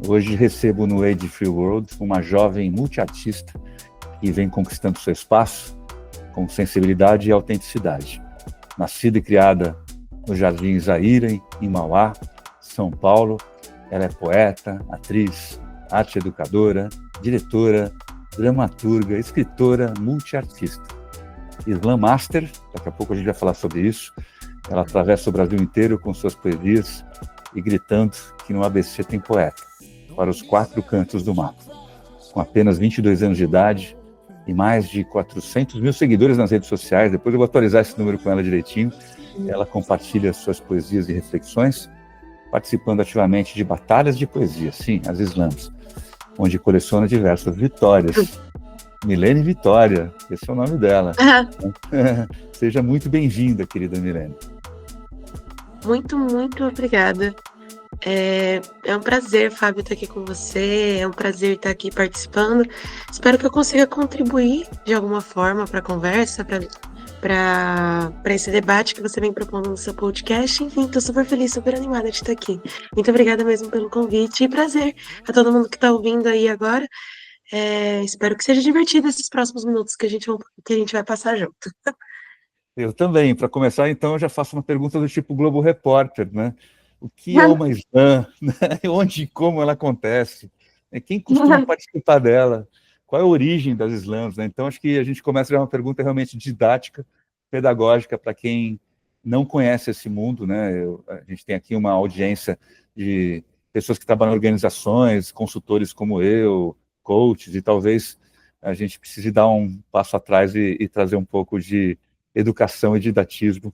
Hoje recebo no Age Free World uma jovem multiartista que vem conquistando seu espaço com sensibilidade e autenticidade. Nascida e criada no Jardim Zaira, em Mauá, São Paulo, ela é poeta, atriz, arte educadora, diretora, dramaturga, escritora, multiartista. Slam Master, daqui a pouco a gente vai falar sobre isso. Ela atravessa o Brasil inteiro com suas poesias e gritando que no ABC tem poeta, para os 4 cantos do mapa. Com apenas 22 anos de idade e mais de 400 mil seguidores nas redes sociais, depois eu vou atualizar esse número com ela direitinho, ela compartilha suas poesias e reflexões, participando ativamente de batalhas de poesia, sim, as slams, onde coleciona diversas vitórias. Milene Vitória, esse é o nome dela. Seja muito bem-vinda, querida Milene. Muito, muito obrigada. É um prazer, Fábio, estar aqui com você, é um prazer estar aqui participando. Espero que eu consiga contribuir de alguma forma para a conversa, para esse debate que você vem propondo no seu podcast. Enfim, estou super feliz, super animada de estar aqui. Muito obrigada mesmo pelo convite e prazer a todo mundo que está ouvindo aí agora. Espero que seja divertido esses próximos minutos que a gente vai passar junto. Eu também. Para começar, então, eu já faço uma pergunta do tipo Globo Repórter, né? O que é uma slam? Onde e como ela acontece? Quem costuma participar dela? Qual é a origem das slams? Né? Então, acho que a gente começa a uma pergunta realmente didática, pedagógica, para quem não conhece esse mundo. Né? A gente tem aqui uma audiência de pessoas que trabalham em organizações, consultores como eu, coaches, e talvez a gente precise dar um passo atrás e trazer um pouco de educação e didatismo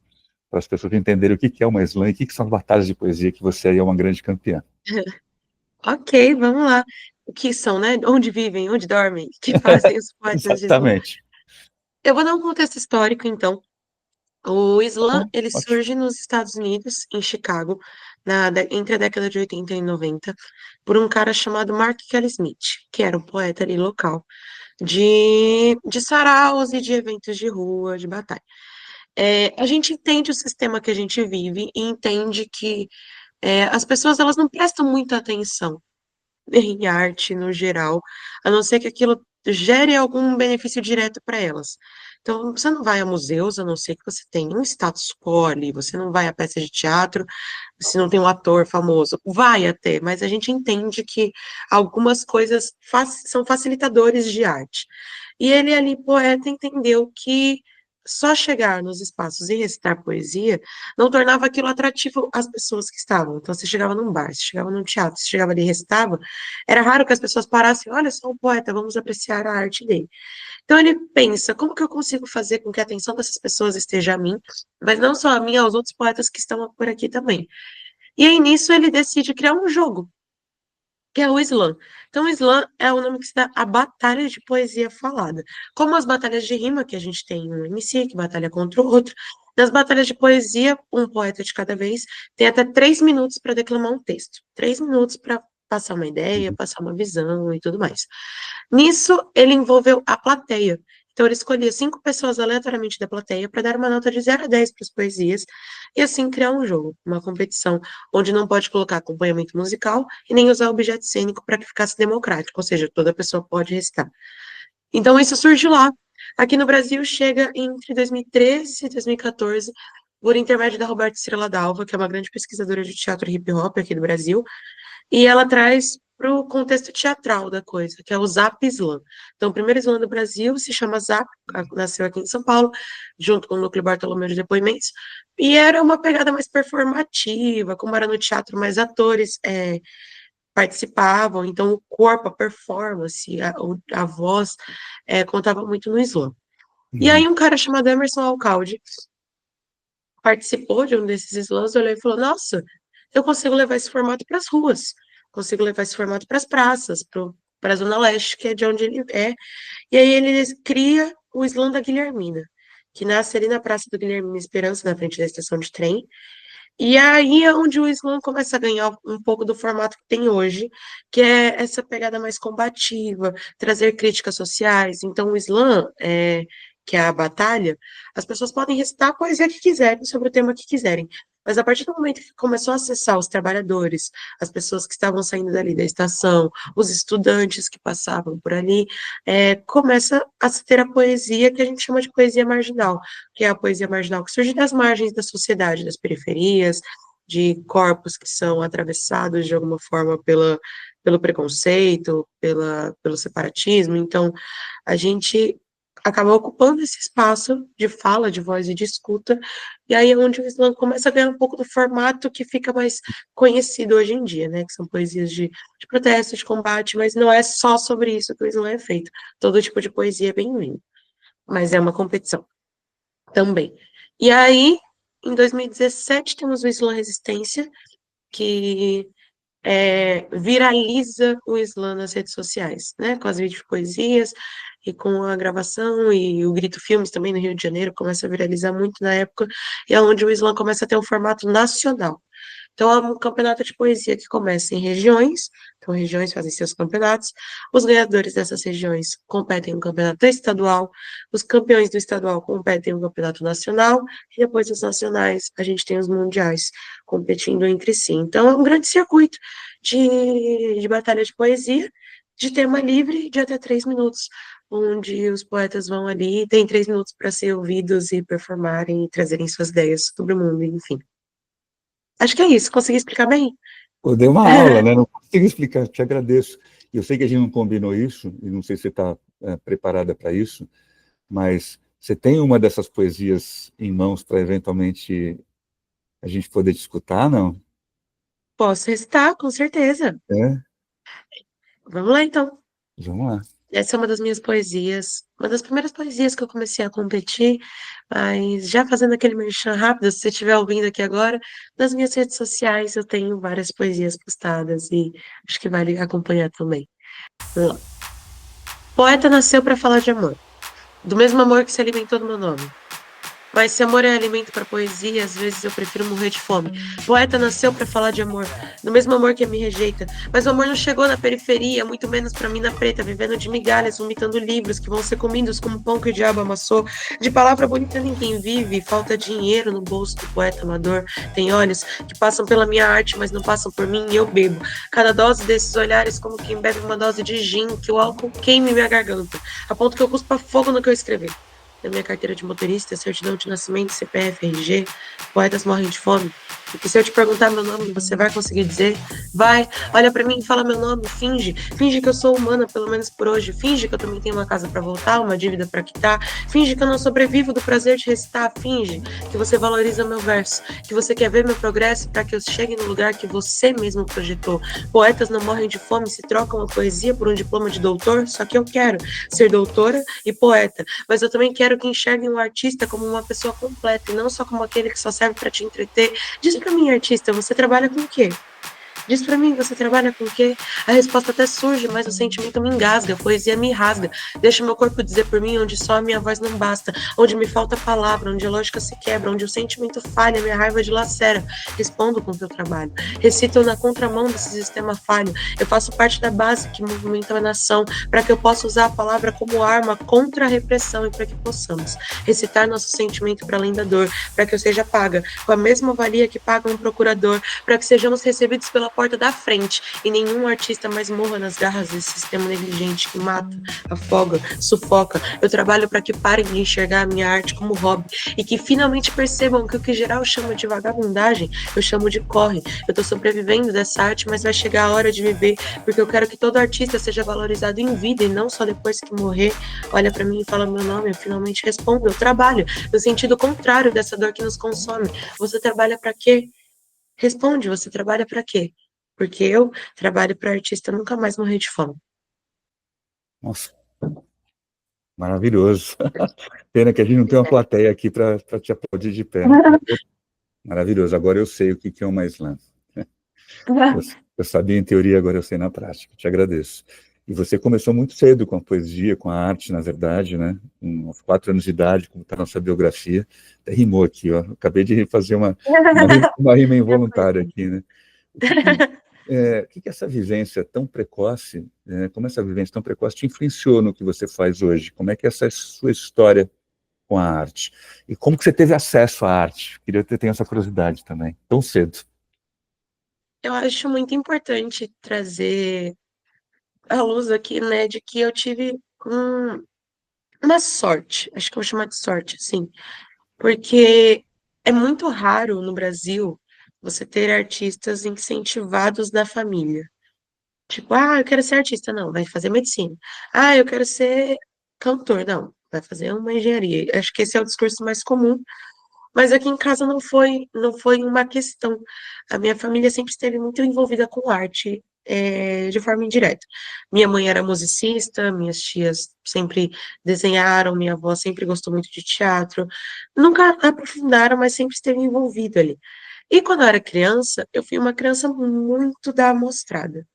para as pessoas entenderem o que é uma slam e o que são as batalhas de poesia, que você aí é uma grande campeã. Ok, vamos lá. O que são, né? Onde vivem, onde dormem, o que fazem os poetas de slam? Exatamente. Eu vou dar um contexto histórico, então. O Tá slam, bom, ele ótimo. surge nos Estados Unidos, em Chicago, entre a década de 80 e 90, por um cara chamado Mark Kelly Smith, que era um poeta ali local, de saraus e de eventos de rua, de batalha. A gente entende o sistema que a gente vive e entende que as pessoas elas não prestam muita atenção em arte no geral, a não ser que aquilo gere algum benefício direto para elas. Então, você não vai a museus, a não ser que você tenha um status quo ali, você não vai a peças de teatro, se não tem um ator famoso. Vai até, mas a gente entende que algumas coisas são facilitadores de arte. E ele ali, poeta, entendeu que só chegar nos espaços e recitar poesia não tornava aquilo atrativo às pessoas que estavam. Então, você chegava num bar, você chegava num teatro, você chegava ali e recitava, era raro que as pessoas parassem, olha só um poeta, vamos apreciar a arte dele. Então, ele pensa, como que eu consigo fazer com que a atenção dessas pessoas esteja a mim, mas não só a mim, aos outros poetas que estão por aqui também. E aí, nisso, ele decide criar um jogo, que é o slam. Então, o slam é o nome que se dá à batalha de poesia falada. Como as batalhas de rima, que a gente tem um MC que batalha contra o outro, nas batalhas de poesia, um poeta de cada vez tem até 3 minutos para declamar um texto. 3 minutos para passar uma ideia, Uhum. passar uma visão e tudo mais. Nisso, ele envolveu a plateia. Então, ele escolhia 5 pessoas aleatoriamente da plateia para dar uma nota de 0 a 10 para as poesias e assim criar um jogo, uma competição, onde não pode colocar acompanhamento musical e nem usar objeto cênico para que ficasse democrático, ou seja, toda pessoa pode recitar. Então, isso surge lá. Aqui no Brasil, chega entre 2013 e 2014, por intermédio da Roberta Estrela Dalva, que é uma grande pesquisadora de teatro hip hop aqui do Brasil, e ela traz para o contexto teatral da coisa, que é o Zap Slam. Então, o primeiro slam do Brasil se chama Zap, nasceu aqui em São Paulo, junto com o Núcleo Bartolomeu de Depoimentos, e era uma pegada mais performativa, como era no teatro, mais atores participavam, então o corpo, a performance, a voz contava muito no slam. E Uhum. aí um cara chamado Emerson Alcalde participou de um desses slams, olhou e falou, nossa, eu consigo levar esse formato para as ruas, consigo levar esse formato para as praças, para a Zona Leste, que é de onde ele é. E aí ele cria o Slam da Guilhermina, que nasce ali na Praça do Guilhermina Esperança, na frente da estação de trem. E aí é onde o Slam começa a ganhar um pouco do formato que tem hoje, que é essa pegada mais combativa, trazer críticas sociais. Então, o Slam, que é a batalha, as pessoas podem recitar a poesia que quiserem, sobre o tema que quiserem. Mas a partir do momento que começou a acessar os trabalhadores, as pessoas que estavam saindo dali da estação, os estudantes que passavam por ali, começa a se ter a poesia que a gente chama de poesia marginal, que é a poesia marginal que surge das margens da sociedade, das periferias, de corpos que são atravessados de alguma forma pelo preconceito, pelo separatismo. Então, a gente acaba ocupando esse espaço de fala, de voz e de escuta, e aí é onde o Islã começa a ganhar um pouco do formato que fica mais conhecido hoje em dia, né, que são poesias de protesto, de combate, mas não é só sobre isso que o Islã é feito. Todo tipo de poesia é bem-vindo, mas é uma competição também. E aí, em 2017, temos o Islã Resistência, que viraliza o Islã nas redes sociais, né? Com as videopoesias e com a gravação e o Grito Filmes também no Rio de Janeiro começa a viralizar muito na época, e é onde o Islã começa a ter um formato nacional. Então, é um campeonato de poesia que começa em regiões, então regiões fazem seus campeonatos, os ganhadores dessas regiões competem no campeonato estadual, os campeões do estadual competem no campeonato nacional, e depois dos nacionais a gente tem os mundiais competindo entre si. Então, é um grande circuito de batalha de poesia, de tema livre, de até 3 minutos, onde os poetas vão ali, tem 3 minutos para ser ouvidos e performarem e trazerem suas ideias sobre o mundo, enfim. Acho que é isso, consegui explicar bem? Eu dei uma aula, né? Não consigo explicar, te agradeço. Eu sei que a gente não combinou isso, e não sei se você está preparada para isso, mas você tem uma dessas poesias em mãos para eventualmente a gente poder discutir, não? Posso recitar, com certeza. É? Vamos lá, então. Vamos lá. Essa é uma das minhas poesias, uma das primeiras poesias que eu comecei a competir, mas já fazendo aquele merchan rápido, se você estiver ouvindo aqui agora, nas minhas redes sociais eu tenho várias poesias postadas e acho que vale acompanhar também. Vamos lá. Poeta nasceu para falar de amor, do mesmo amor que se alimentou do meu nome. Mas se amor é alimento para poesia, às vezes eu prefiro morrer de fome. Poeta nasceu para falar de amor, do mesmo amor que me rejeita. Mas o amor não chegou na periferia, muito menos para mim na preta, vivendo de migalhas, vomitando livros que vão ser comidos como pão que o diabo amassou. De palavra bonita ninguém vive, falta dinheiro no bolso do poeta amador. Tem olhos que passam pela minha arte, mas não passam por mim e eu bebo. Cada dose desses olhares como quem bebe uma dose de gin, que o álcool queime minha garganta, a ponto que eu cuspa fogo no que eu escrevi. Na minha carteira de motorista, certidão de nascimento, CPF, RG, poetas morrem de fome. Porque se eu te perguntar meu nome, você vai conseguir dizer? Vai, olha pra mim e fala meu nome, finge. Finge que eu sou humana, pelo menos por hoje. Finge que eu também tenho uma casa pra voltar, uma dívida pra quitar. Finge que eu não sobrevivo do prazer de recitar. Finge que você valoriza meu verso, que você quer ver meu progresso pra que eu chegue no lugar que você mesmo projetou. Poetas não morrem de fome, se trocam a poesia por um diploma de doutor, só que eu quero ser doutora e poeta. Mas eu também quero que enxerguem um artista como uma pessoa completa e não só como aquele que só serve para te entreter. Diz para mim, artista, você trabalha com o quê? Diz pra mim, você trabalha com o quê? A resposta até surge, mas o sentimento me engasga, a poesia me rasga. Deixa meu corpo dizer por mim onde só a minha voz não basta, onde me falta palavra, onde a lógica se quebra, onde o sentimento falha, minha raiva dilacera. Respondo com o teu trabalho. Recito na contramão desse sistema falho. Eu faço parte da base que movimenta a nação, para que eu possa usar a palavra como arma contra a repressão e para que possamos recitar nosso sentimento para além da dor, para que eu seja paga com a mesma valia que paga um procurador, para que sejamos recebidos pela porta da frente e nenhum artista mais morra nas garras desse sistema negligente que mata, afoga, sufoca. Eu trabalho para que parem de enxergar a minha arte como hobby e que finalmente percebam que o que geral chama de vagabundagem, eu chamo de corre. Eu tô sobrevivendo dessa arte, mas vai chegar a hora de viver, porque eu quero que todo artista seja valorizado em vida e não só depois que morrer. Olha para mim e fala meu nome, eu finalmente respondo. Eu trabalho no sentido contrário dessa dor que nos consome. Você trabalha para quê? Responde, você trabalha para quê? Porque eu trabalho para artista nunca mais morrer de fome. Nossa, maravilhoso. Pena que a gente não tem uma plateia aqui para te aplaudir de pé. Maravilhoso. Agora eu sei o que é uma slam. Eu sabia em teoria, agora eu sei na prática. Te agradeço. E você começou muito cedo com a poesia, com a arte, na verdade, né? Com uns 4 anos de idade, como está a nossa biografia. Até rimou aqui, ó. Acabei de fazer uma rima involuntária aqui, né? O que essa vivência tão precoce, como essa vivência tão precoce te influenciou no que você faz hoje? Como é que essa sua história com a arte. E como que você teve acesso à arte? Queria ter essa curiosidade também, tão cedo. Eu acho muito importante trazer à luz aqui, né, de que eu tive uma sorte, acho que eu vou chamar de sorte, assim, porque é muito raro no Brasil você ter artistas incentivados da família. Tipo, ah, eu quero ser artista, não, vai fazer medicina. Ah, eu quero ser cantor, não, vai fazer uma engenharia. Acho que esse é o discurso mais comum, mas aqui em casa não foi uma questão. A minha família sempre esteve muito envolvida com arte, de forma indireta. Minha mãe era musicista, minhas tias sempre desenharam, minha avó sempre gostou muito de teatro. Nunca aprofundaram, mas sempre esteve envolvida ali. E quando eu era criança, eu fui uma criança muito da amostrada.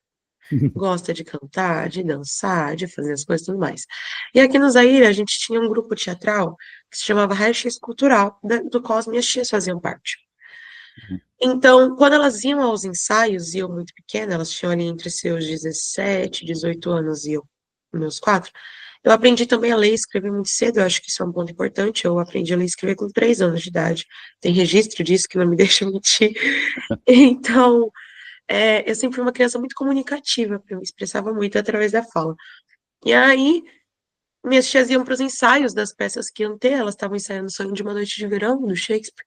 Gosta de cantar, de dançar, de fazer as coisas e tudo mais. E aqui no Zaire, a gente tinha um grupo teatral que se chamava Raio-X Cultural, do qual as minhas tias faziam parte. Então, quando elas iam aos ensaios, e eu muito pequena, elas tinham ali entre seus 17, 18 anos e eu, meus 4, eu aprendi também a ler e escrever muito cedo, eu acho que isso é um ponto importante, eu aprendi a ler e escrever com 3 anos de idade. Tem registro disso que não me deixa mentir. Então, eu sempre fui uma criança muito comunicativa, eu me expressava muito através da fala. E aí, minhas tias iam para os ensaios das peças que iam ter, elas estavam ensaiando Sonho de uma Noite de Verão, do Shakespeare,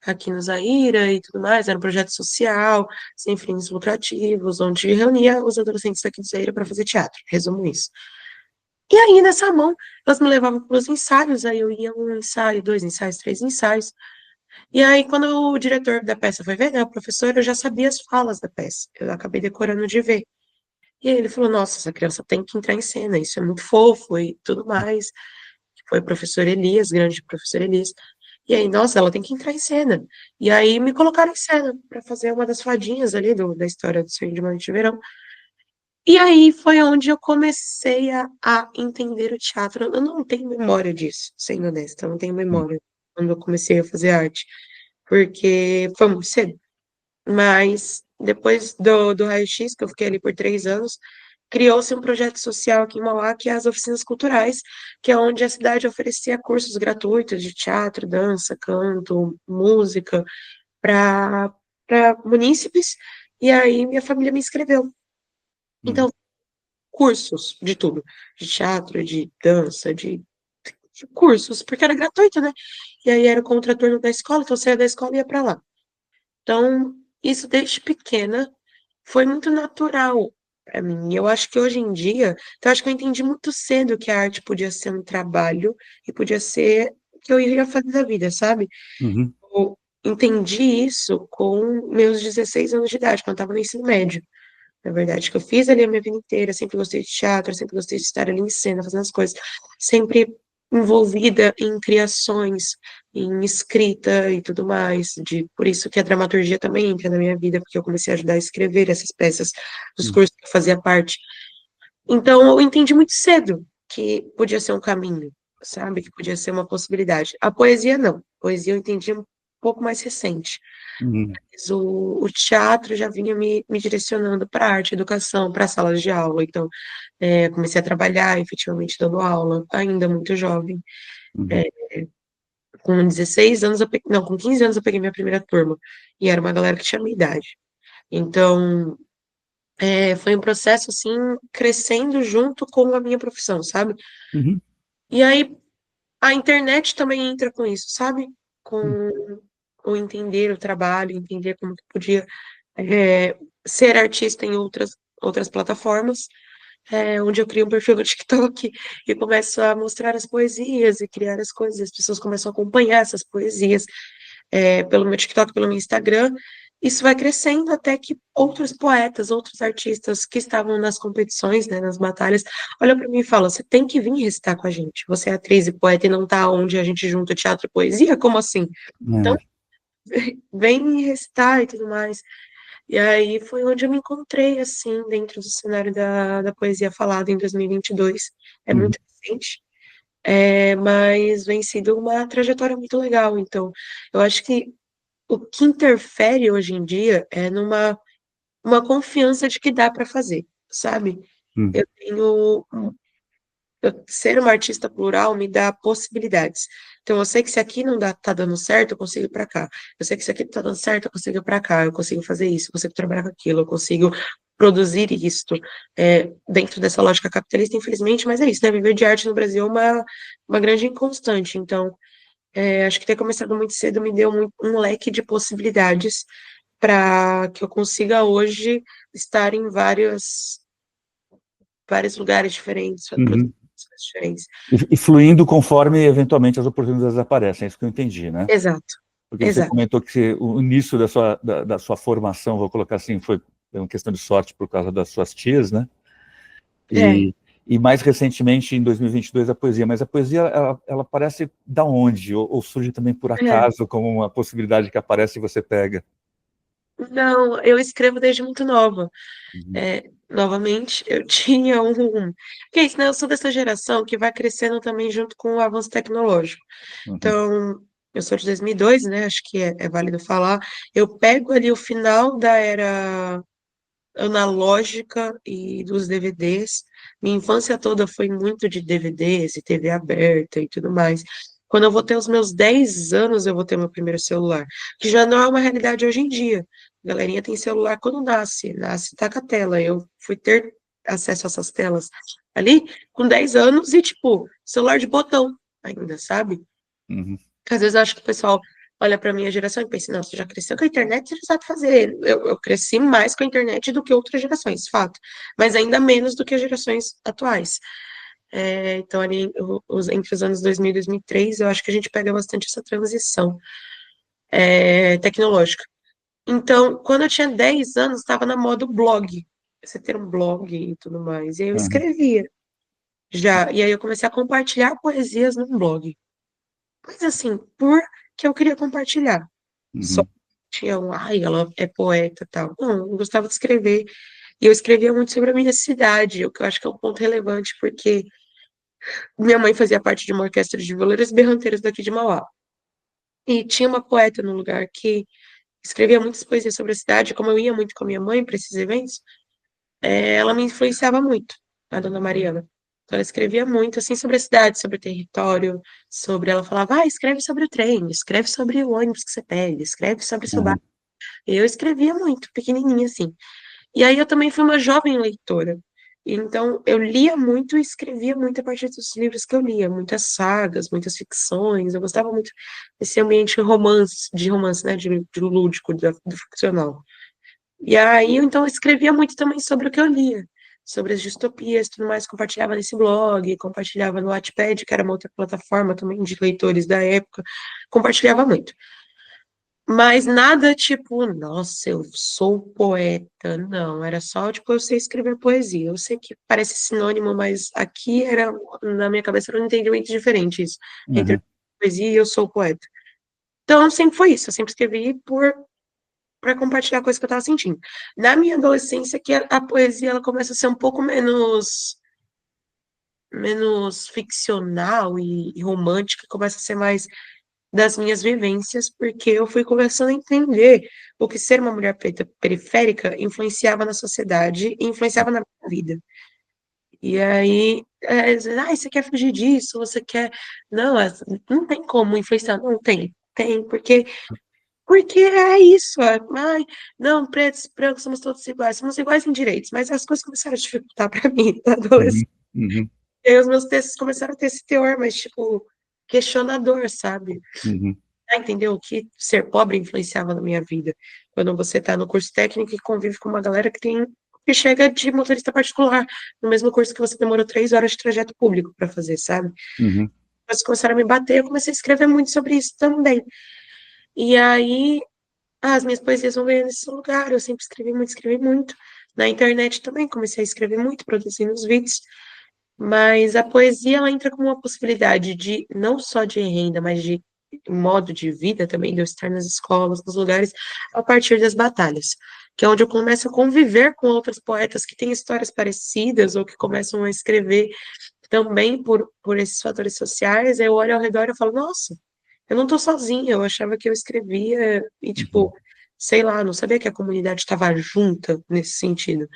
aqui no Zaira e tudo mais, era um projeto social, sem fins lucrativos, onde reunia os adolescentes aqui do Zaira para fazer teatro, resumo isso. E aí, nessa mão, elas me levavam para os ensaios, aí eu ia um ensaio, 2 ensaios, 3 ensaios, e aí, quando o diretor da peça foi ver, né, o professor, eu já sabia as falas da peça, eu acabei decorando de ver. E aí ele falou, nossa, essa criança tem que entrar em cena, isso é muito fofo e tudo mais. Foi o professor Elias, grande professor Elias. E aí, nossa, ela tem que entrar em cena. E aí me colocaram em cena para fazer uma das fadinhas ali da história do Sonho de uma Noite de Verão. E aí foi onde eu comecei a entender o teatro. Eu não tenho memória disso, sendo honesta, eu não tenho memória quando eu comecei a fazer arte, porque foi muito cedo. Mas depois do Raio-X, que eu fiquei ali por 3 anos, criou-se um projeto social aqui em Mauá, que é as oficinas culturais, que é onde a cidade oferecia cursos gratuitos de teatro, dança, canto, música, para munícipes, e aí minha família me inscreveu. Uhum. Então, cursos de tudo, de teatro, de dança, de cursos, porque era gratuito, né? E aí era o contraturno da escola, então eu saía da escola e ia para lá. Então, isso desde pequena foi muito natural para mim. Eu acho que hoje em dia, então, eu acho que eu entendi muito cedo que a arte podia ser um trabalho e podia ser o que eu iria fazer da vida, sabe? Uhum. Eu entendi isso com meus 16 anos de idade, quando eu estava no ensino médio. Na verdade, que eu fiz ali a minha vida inteira, sempre gostei de teatro, sempre gostei de estar ali em cena, fazendo as coisas, sempre envolvida em criações, em escrita e tudo mais, por isso que a dramaturgia também entra na minha vida, porque eu comecei a ajudar a escrever essas peças dos Uhum. cursos que eu fazia parte. Então, eu entendi muito cedo que podia ser um caminho, sabe, que podia ser uma possibilidade. A poesia, não. A poesia eu entendi um pouco mais recente. Uhum. Mas o teatro já vinha me direcionando para arte, educação, para salas de aula. Então, comecei a trabalhar efetivamente dando aula, ainda muito jovem. Uhum. Com 16 anos, não, com 15 anos eu peguei minha primeira turma. E era uma galera que tinha minha idade. Então, foi um processo, assim, crescendo junto com a minha profissão, sabe? Uhum. E aí, a internet também entra com isso, sabe? Uhum. Com o entender o trabalho, entender como que podia é, ser artista em outras plataformas, onde eu crio um perfil no TikTok e começo a mostrar as poesias e criar as coisas, as pessoas começam a acompanhar essas poesias pelo meu TikTok, pelo meu Instagram. Isso vai crescendo até que outros poetas, outros artistas que estavam nas competições, né, nas batalhas, olham para mim e falam: você tem que vir recitar com a gente. Você é atriz e poeta e não tá onde a gente junta teatro e poesia? Como assim? Então, É. vem recitar e tudo mais. E aí foi onde eu me encontrei, assim, dentro do cenário da poesia falada em 2022. É Uhum. muito recente, mas vem sido uma trajetória muito legal. Então, eu acho que o que interfere hoje em dia é numa uma confiança de que dá para fazer, sabe? Uhum. Eu tenho ser uma artista plural me dá possibilidades. Então, eu sei que se aqui não tá dando certo, eu consigo ir para cá. Eu sei que se aqui não tá dando certo, eu consigo ir para cá. Eu consigo fazer isso, eu consigo trabalhar com aquilo, eu consigo produzir isto. Dentro dessa lógica capitalista, infelizmente, mas é isso, né? Viver de arte no Brasil é uma grande inconstante. Então, acho que ter começado muito cedo me deu um leque de possibilidades para que eu consiga hoje estar em vários lugares diferentes, produzir Uhum. coisas diferentes. E fluindo conforme eventualmente as oportunidades aparecem, é isso que eu entendi, né? Exato, Porque você exato. comentou que o início da sua formação, vou colocar assim, foi uma questão de sorte por causa das suas tias, né? É, E mais recentemente, em 2022, a poesia. Mas a poesia, ela aparece da onde? Ou surge também por é. acaso, como uma possibilidade que aparece e você pega? Não, eu escrevo desde muito nova. Uhum, Novamente, eu tinha Que é isso, né? Eu sou dessa geração que vai crescendo também junto com o avanço tecnológico. uhum, Então, eu sou de 2002, né? Acho que é válido falar. Eu pego ali o final da era analógica e dos DVDs. Minha infância toda foi muito de DVDs e TV aberta e tudo mais. Quando eu vou ter os meus 10 anos, eu vou ter meu primeiro celular, que já não é uma realidade hoje em dia. A galerinha tem celular quando nasce, tá com a tela. Eu fui ter acesso a essas telas ali com 10 anos e, tipo, celular de botão ainda, sabe? uhum, Às vezes eu acho que o pessoal olha para minha geração e pensa, não, você já cresceu com a internet, você já sabe fazer. Eu cresci mais com a internet do que outras gerações, fato. Mas ainda menos do que as gerações atuais. Então, ali, entre os anos 2000 e 2003, eu acho que a gente pega bastante essa transição tecnológica. Então, quando eu tinha 10 anos, estava na moda o blog. Você ter um blog e tudo mais. E aí eu uhum, escrevia já. E aí eu comecei a compartilhar poesias no blog. Mas assim, porque eu queria compartilhar. Só uhum, tinha ai, ela é poeta e tal. Não, eu gostava de escrever. E eu escrevia muito sobre a minha cidade, o que eu acho que é um ponto relevante, porque minha mãe fazia parte de uma orquestra de violeiros berranteiros daqui de Mauá. E tinha uma poeta no lugar que escrevia muitas poesias sobre a cidade, como eu ia muito com a minha mãe para esses eventos, ela me influenciava muito, a dona Mariana. Então, ela escrevia muito, assim, sobre a cidade, sobre o território, ela falava, escreve sobre o trem, escreve sobre o ônibus que você pega, escreve sobre o seu bairro. uhum, Eu escrevia muito, pequenininha, assim. E aí eu também fui uma jovem leitora. Então, eu lia muito e escrevia muito a partir dos livros que eu lia, muitas sagas, muitas ficções. Eu gostava muito desse ambiente de romance, né, de lúdico, do ficcional. E aí, então, eu escrevia muito também sobre o que eu lia, sobre as distopias e tudo mais, compartilhava nesse blog, compartilhava no Wattpad, que era uma outra plataforma também de leitores da época, compartilhava muito. Mas nada tipo, nossa, eu sou poeta. Não, era só, tipo, eu sei escrever poesia. Eu sei que parece sinônimo, mas aqui era, na minha cabeça, era um entendimento diferente isso, entre uhum, poesia e eu sou poeta. Então, sempre foi isso. Eu sempre escrevi para compartilhar coisas que eu estava sentindo. Na minha adolescência, que a poesia ela começa a ser um pouco menos ficcional e romântica, começa a ser mais das minhas vivências, porque eu fui começando a entender o que ser uma mulher preta periférica influenciava na sociedade e influenciava na minha vida. E aí, você quer fugir disso, você quer. Não, não tem como influenciar, não tem. Tem, porque é isso. Ai, não, pretos, brancos, somos iguais em direitos, mas as coisas começaram a dificultar para mim na uhum, adolescência. uhum, E aí os meus textos começaram a ter esse teor, mas, tipo, questionador, sabe? uhum, Entendeu? O que ser pobre influenciava na minha vida. Quando você está no curso técnico e convive com uma galera que chega de motorista particular, no mesmo curso que você demorou 3 horas de trajeto público para fazer, sabe? uhum, Mas começaram a me bater, eu comecei a escrever muito sobre isso também. E aí, as minhas poesias vão ganhando esse lugar, eu sempre escrevi muito, escrevi muito. Na internet também comecei a escrever muito, produzindo os vídeos. Mas a poesia, ela entra como uma possibilidade de, não só de renda, mas de modo de vida também, de eu estar nas escolas, nos lugares, a partir das batalhas, que é onde eu começo a conviver com outros poetas que têm histórias parecidas ou que começam a escrever também por esses fatores sociais, eu olho ao redor e eu falo, nossa, eu não tô sozinha, eu achava que eu escrevia e, uhum. tipo, sei lá, não sabia que a comunidade estava junta nesse sentido.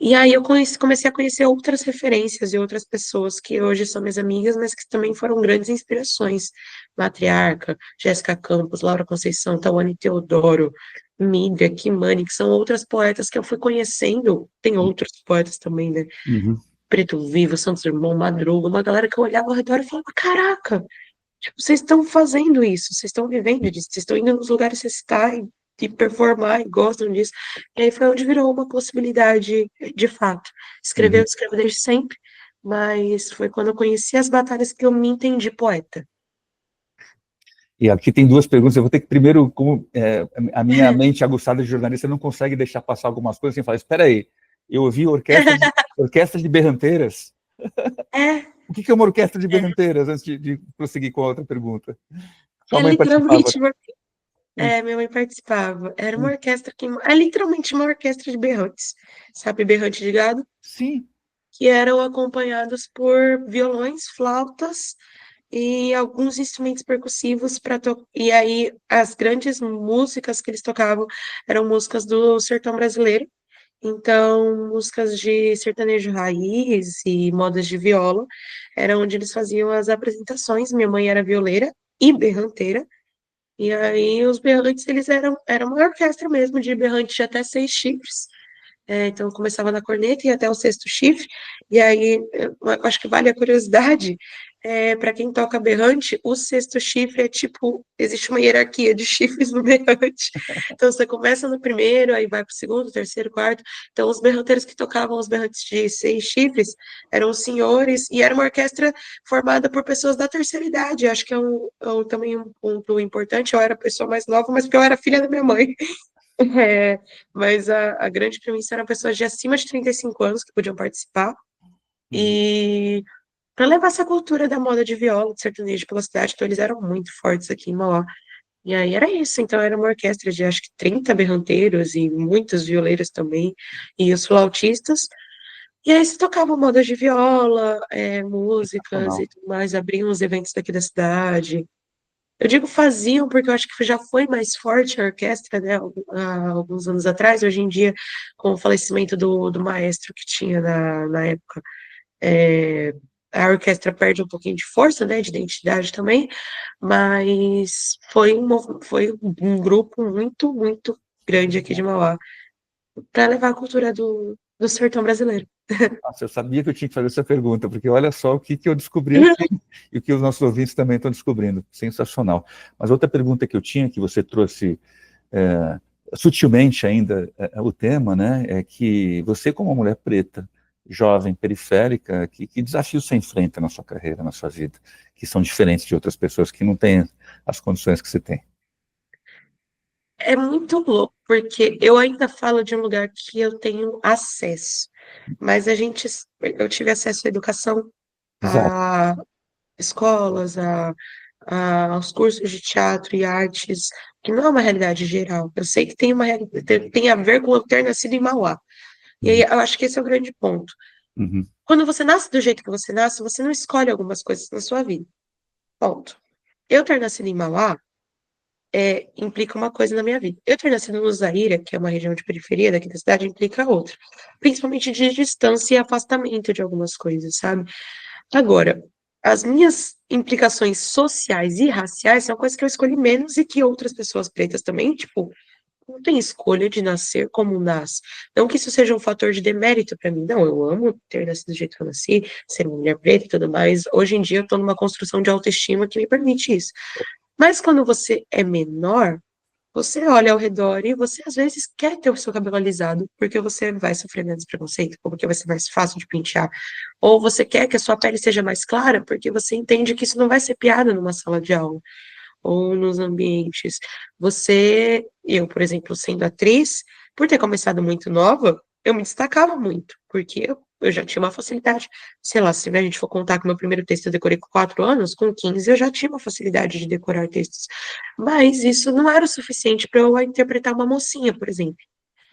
E aí eu comecei a conhecer outras referências e outras pessoas que hoje são minhas amigas, mas que também foram grandes inspirações. Matriarca, Jéssica Campos, Laura Conceição, Tawane Teodoro, Mívia, Kimani, que são outras poetas que eu fui conhecendo. Tem outros poetas também, né? Uhum, Preto Vivo, Santos Dumont, Madruga, uma galera que eu olhava ao redor e falava, caraca, tipo, vocês estão fazendo isso, vocês estão vivendo disso, vocês estão indo nos lugares que vocês estão e performar e gostam disso. E aí foi onde virou uma possibilidade de fato. Escrever, eu uhum. escrevo desde sempre, mas foi quando eu conheci as batalhas que eu me entendi poeta. E aqui tem duas perguntas. Eu vou ter que primeiro, como a minha mente aguçada de jornalista não consegue deixar passar algumas coisas sem falar, espera aí, eu ouvi orquestra de berranteiras. É, O que é uma orquestra de é, berranteiras, antes de prosseguir com a outra pergunta? Sua é mãe participava? literalmente minha mãe participava. Era uma Hum, orquestra que é literalmente uma orquestra de berrantes, sabe, berrante de gado? sim. Que eram acompanhados por violões, flautas e alguns instrumentos percussivos para e aí as grandes músicas que eles tocavam eram músicas do sertão brasileiro, então músicas de sertanejo raiz e modas de viola, era onde eles faziam as apresentações. Minha mãe era violeira e berranteira. E aí os berrantes, eles eram uma orquestra mesmo, de berrante de até 6 chifres. Então, começava na corneta e até o sexto chifre. E aí, eu acho que vale a curiosidade, para quem toca berrante, o sexto chifre é tipo, existe uma hierarquia de chifres no berrante. Então, você começa no primeiro, aí vai para o segundo, terceiro, quarto. Então, os berranteiros que tocavam os berrantes de 6 chifres eram os senhores, e era uma orquestra formada por pessoas da terceira idade. Acho que também um ponto importante. Eu era a pessoa mais nova, mas porque eu era filha da minha mãe. É, mas a grande premissa eram pessoas de acima de 35 anos que podiam participar, Uhum. e para levar essa cultura da moda de viola, de sertanejo pela cidade, então eles eram muito fortes aqui em Mauá. E aí era isso, então era uma orquestra de acho que 30 berranteiros e muitos violeiros também, e os flautistas. E aí se tocavam modas de viola, músicas Sensacional. e tudo mais, abriam os eventos daqui da cidade. Eu digo faziam porque eu acho que já foi mais forte a orquestra, né, há alguns anos atrás. Hoje em dia, com o falecimento do maestro que tinha na época, é, a orquestra perde um pouquinho de força, né, de identidade também, mas foi um grupo muito, muito grande aqui de Mauá para levar a cultura do sertão brasileiro. Nossa, eu sabia que eu tinha que fazer essa pergunta, porque olha só o que eu descobri aqui e o que os nossos ouvintes também estão descobrindo. Sensacional. Mas outra pergunta que eu tinha, que você trouxe é, sutilmente ainda o tema, né, é que você, como uma mulher preta, jovem, periférica, que desafios você enfrenta na sua carreira, na sua vida, que são diferentes de outras pessoas que não têm as condições que você tem? É muito louco, porque eu ainda falo de um lugar que eu tenho acesso, mas eu tive acesso à educação, Exato. a escolas, aos cursos de teatro e artes, que não é uma realidade geral. Eu sei que tem a ver com eu ter nascido em Mauá. E aí Uhum, eu acho que esse é o grande ponto. uhum, Quando você nasce do jeito que você nasce, você não escolhe algumas coisas na sua vida. Ponto. Eu ter nascido em Mauá implica uma coisa na minha vida. Eu ter nascido no Zaira, que é uma região de periferia daqui da cidade, implica outra. Principalmente de distância e afastamento de algumas coisas, sabe? Agora, as minhas implicações sociais e raciais são coisas que eu escolhi menos e que outras pessoas pretas também, tipo, não tem escolha de nascer como nasce. Não que isso seja um fator de demérito para mim, não, eu amo ter nascido do jeito que eu nasci, ser uma mulher preta e tudo mais. Hoje em dia eu tô numa construção de autoestima que me permite isso. Mas quando você é menor, você olha ao redor e você às vezes quer ter o seu cabelo alisado, porque você vai sofrer menos preconceito, ou porque vai ser mais fácil de pentear, ou você quer que a sua pele seja mais clara, porque você entende que isso não vai ser piada numa sala de aula, ou nos ambientes. Eu, por exemplo, sendo atriz, por ter começado muito nova, eu me destacava muito, porque eu já tinha uma facilidade. Sei lá, se a gente for contar que meu primeiro texto eu decorei com 4 anos, com 15 eu já tinha uma facilidade de decorar textos. Mas isso não era o suficiente para eu interpretar uma mocinha, por exemplo.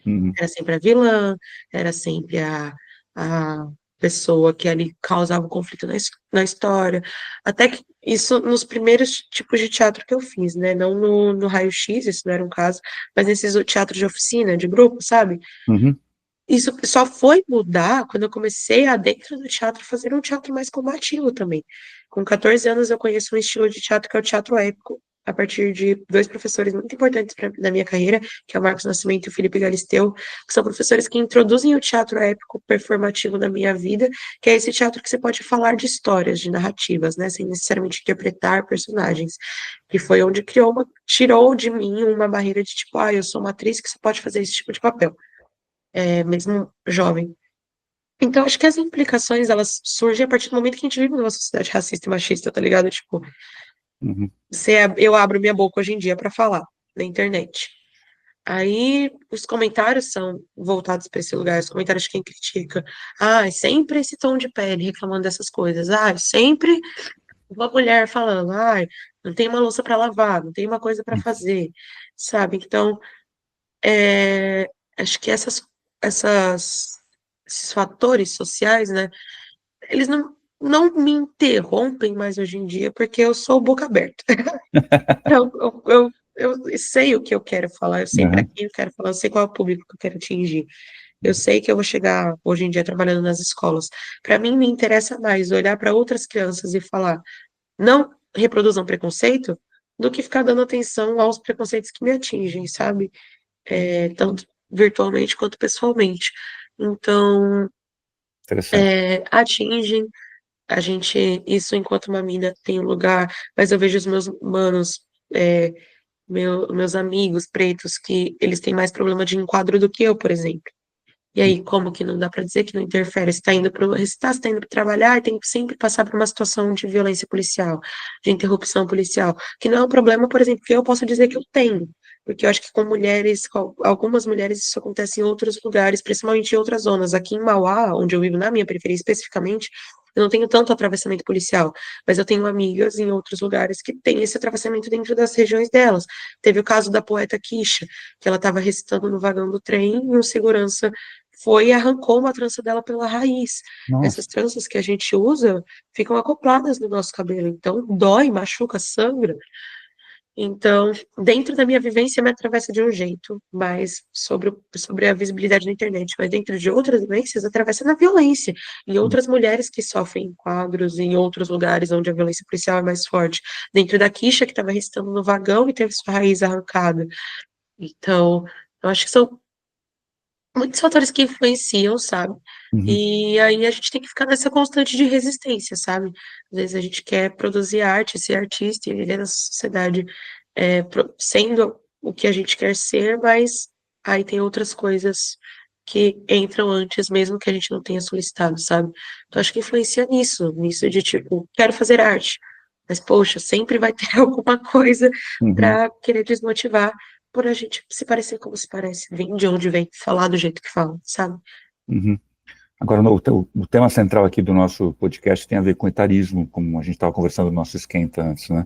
uhum. Era sempre a vilã, era sempre a pessoa que ali causava o conflito na história. Até que isso nos primeiros tipos de teatro que eu fiz, né? Não no raio-x, isso não era um caso, mas nesses teatros de oficina, de grupo, sabe? Uhum. isso só foi mudar quando eu comecei a, dentro do teatro, fazer um teatro mais combativo também. Com 14 anos, eu conheço um estilo de teatro que é o teatro épico, a partir de dois professores muito importantes na minha carreira, que é o Marcos Nascimento e o Felipe Galisteu, que são professores que introduzem o teatro épico performativo na minha vida, que é esse teatro que você pode falar de histórias, de narrativas, né, sem necessariamente interpretar personagens, que foi onde tirou de mim uma barreira de tipo, eu sou uma atriz que só pode fazer esse tipo de papel, mesmo jovem. Então, acho que as implicações, elas surgem a partir do momento que a gente vive numa sociedade racista e machista, tá ligado? Tipo, Uhum. eu abro minha boca hoje em dia pra falar na internet. Aí, os comentários são voltados para esse lugar, os comentários de quem critica. É sempre esse tom de pele reclamando dessas coisas. Sempre uma mulher falando, não tem uma louça para lavar, não tem uma coisa para fazer, sabe? Então, acho que esses fatores sociais, né, eles não me interrompem mais hoje em dia, porque eu sou boca aberta. Eu sei o que eu quero falar, eu sei para Uhum. quem eu quero falar, eu sei qual é o público que eu quero atingir. Eu sei que eu vou chegar hoje em dia trabalhando nas escolas. Para mim, me interessa mais olhar para outras crianças e falar, não reproduzam preconceito, do que ficar dando atenção aos preconceitos que me atingem, sabe? Tanto virtualmente quanto pessoalmente. Então, Interessante. atingem a gente, isso enquanto uma mina tem um lugar, mas eu vejo os meus manos, é, meus amigos pretos, que eles têm mais problema de enquadro do que eu, por exemplo. E aí, como que não dá para dizer que não interfere? Você tá indo para trabalhar e tem que sempre passar por uma situação de violência policial, de interrupção policial, que não é um problema, por exemplo, que eu posso dizer que eu tenho, porque eu acho que com mulheres, com algumas mulheres, isso acontece em outros lugares, principalmente em outras zonas. Aqui em Mauá, onde eu vivo, na minha periferia especificamente, eu não tenho tanto atravessamento policial, mas eu tenho amigas em outros lugares que têm esse atravessamento dentro das regiões delas. Teve o caso da poeta Kisha, que ela estava recitando no vagão do trem e um segurança foi e arrancou uma trança dela pela raiz. Essas Nossa. tranças que a gente usa ficam acopladas no nosso cabelo, então dói, machuca, sangra. Então, dentro da minha vivência, me atravessa de um jeito, mas sobre a visibilidade na internet, mas dentro de outras vivências, atravessa na violência. Em outras mulheres que sofrem quadros, em outros lugares onde a violência policial é mais forte. Dentro da Kisha, que estava recitando no vagão e teve sua raiz arrancada. Então, eu acho que são muitos fatores que influenciam, sabe? Uhum. E aí a gente tem que ficar nessa constante de resistência, sabe? Às vezes a gente quer produzir arte, ser artista e viver na sociedade sendo o que a gente quer ser, mas aí tem outras coisas que entram antes, mesmo que a gente não tenha solicitado, sabe? Então acho que influencia nisso de tipo, quero fazer arte, mas poxa, sempre vai ter alguma coisa Uhum. para querer desmotivar por a gente se parecer como se parece, vir de onde vem, falar do jeito que fala, sabe? Uhum. Agora, o tema central aqui do nosso podcast tem a ver com etarismo, como a gente estava conversando no nosso esquenta antes, né?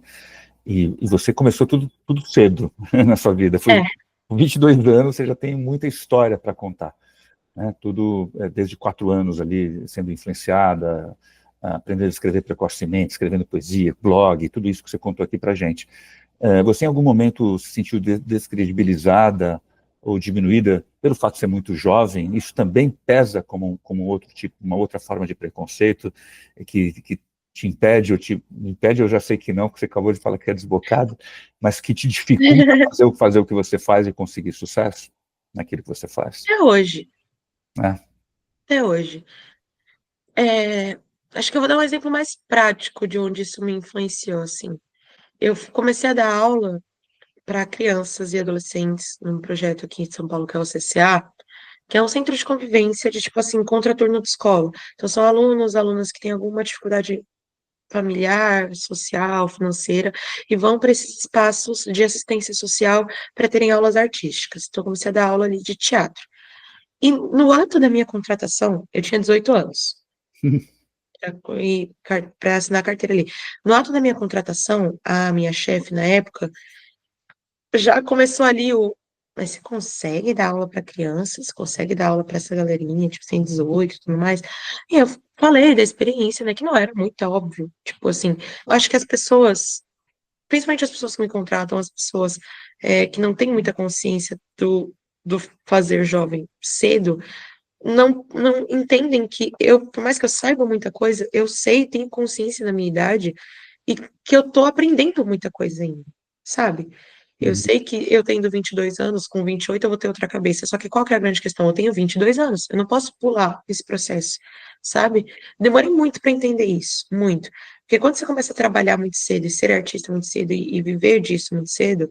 E você começou tudo cedo na sua vida. É, Com 22 anos, você já tem muita história para contar, né? Tudo desde 4 anos ali, sendo influenciada, aprendendo a escrever precocemente, escrevendo poesia, blog, tudo isso que você contou aqui para gente. Você em algum momento se sentiu descredibilizada ou diminuída pelo fato de ser muito jovem? Isso também pesa como outro tipo, uma outra forma de preconceito que te impede, impede, eu já sei que não, porque você acabou de falar que é desbocado, mas que te dificulta fazer o que você faz e conseguir sucesso naquilo que você faz, até hoje, né? até hoje. É, acho que eu vou dar um exemplo mais prático de onde isso me influenciou, assim. Eu comecei a dar aula para crianças e adolescentes num projeto aqui em São Paulo, que é o CCA, que é um centro de convivência de, tipo assim, contraturno de escola. Então, são alunas que têm alguma dificuldade familiar, social, financeira, e vão para esses espaços de assistência social para terem aulas artísticas. Então, eu comecei a dar aula ali de teatro. E no ato da minha contratação, eu tinha 18 anos, para assinar a carteira ali. No ato da minha contratação, a minha chefe na época já começou ali mas você consegue dar aula para crianças? Consegue dar aula para essa galerinha, tipo, sem 18 e tudo mais? E eu falei da experiência, né, que não era muito óbvio. Tipo assim, eu acho que as pessoas, principalmente as pessoas que me contratam, as pessoas que não têm muita consciência do fazer jovem cedo, não entendem que eu, por mais que eu saiba muita coisa, eu sei, tenho consciência da minha idade e que eu tô aprendendo muita coisa ainda, sabe? Eu uhum, sei que eu tendo 22 anos, com 28 eu vou ter outra cabeça. Só que qual que é a grande questão? Eu tenho 22 anos, eu não posso pular esse processo, sabe? Demorei muito para entender isso, muito. Porque quando você começa a trabalhar muito cedo e ser artista muito cedo e viver disso muito cedo,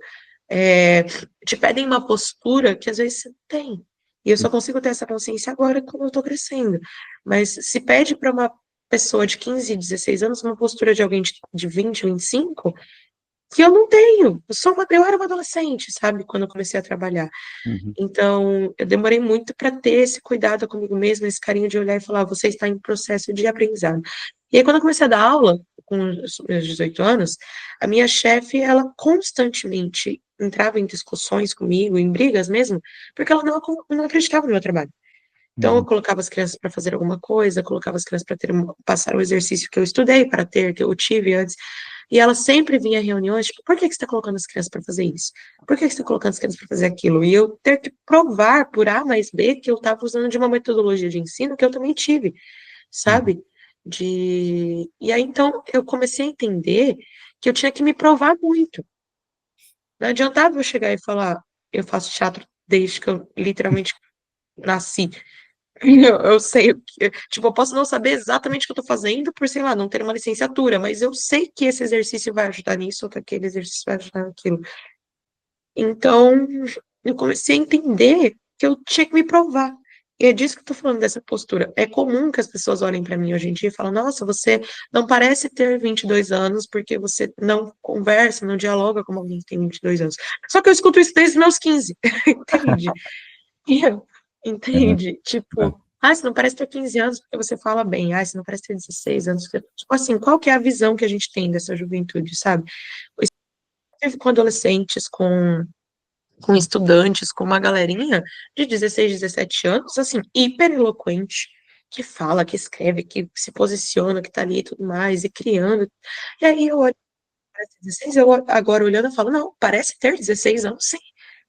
te pedem uma postura que às vezes você não tem. E eu só consigo ter essa consciência agora quando eu tô crescendo. Mas se pede para uma pessoa de 15, 16 anos uma postura de alguém de 20, 25, que eu não tenho. Eu era uma adolescente, sabe, quando eu comecei a trabalhar. uhum, Então, eu demorei muito para ter esse cuidado comigo mesma, esse carinho de olhar e falar, você está em processo de aprendizado. E aí, quando eu comecei a dar aula, com os meus 18 anos, a minha chefe, ela constantemente entrava em discussões comigo, em brigas mesmo, porque ela não acreditava no meu trabalho. Então, eu uhum, colocava as crianças para fazer alguma coisa, colocava as crianças para passar o exercício que eu estudei para ter, que eu tive antes. E ela sempre vinha a reuniões, tipo, por que que você está colocando as crianças para fazer isso? Por que que você está colocando as crianças para fazer aquilo? E eu ter que provar por A mais B que eu estava usando de uma metodologia de ensino que eu também tive, uhum, sabe? E aí, então, eu comecei a entender que eu tinha que me provar muito. Não adiantava eu chegar e falar, eu faço teatro desde que eu literalmente nasci. Eu sei, tipo, eu posso não saber exatamente o que eu tô fazendo por, sei lá, não ter uma licenciatura, mas eu sei que esse exercício vai ajudar nisso, ou que aquele exercício vai ajudar naquilo. Então, eu comecei a entender que eu tinha que me provar. E é disso que eu tô falando, dessa postura. É comum que as pessoas olhem para mim hoje em dia e falam, nossa, você não parece ter 22 anos porque você não conversa, não dialoga como alguém que tem 22 anos. Só que eu escuto isso desde os meus 15, entende? E eu, uhum, entende? é, Tipo, você não parece ter 15 anos porque você fala bem. Você não parece ter 16 anos. Tipo assim, qual que é a visão que a gente tem dessa juventude, sabe? Eu com adolescentes, com estudantes, com uma galerinha de 16, 17 anos, assim, hiper eloquente, que fala, que escreve, que se posiciona, que tá ali e tudo mais, e criando. E aí eu olho, parece 16, eu agora olhando, eu falo, não, parece ter 16 anos, sim.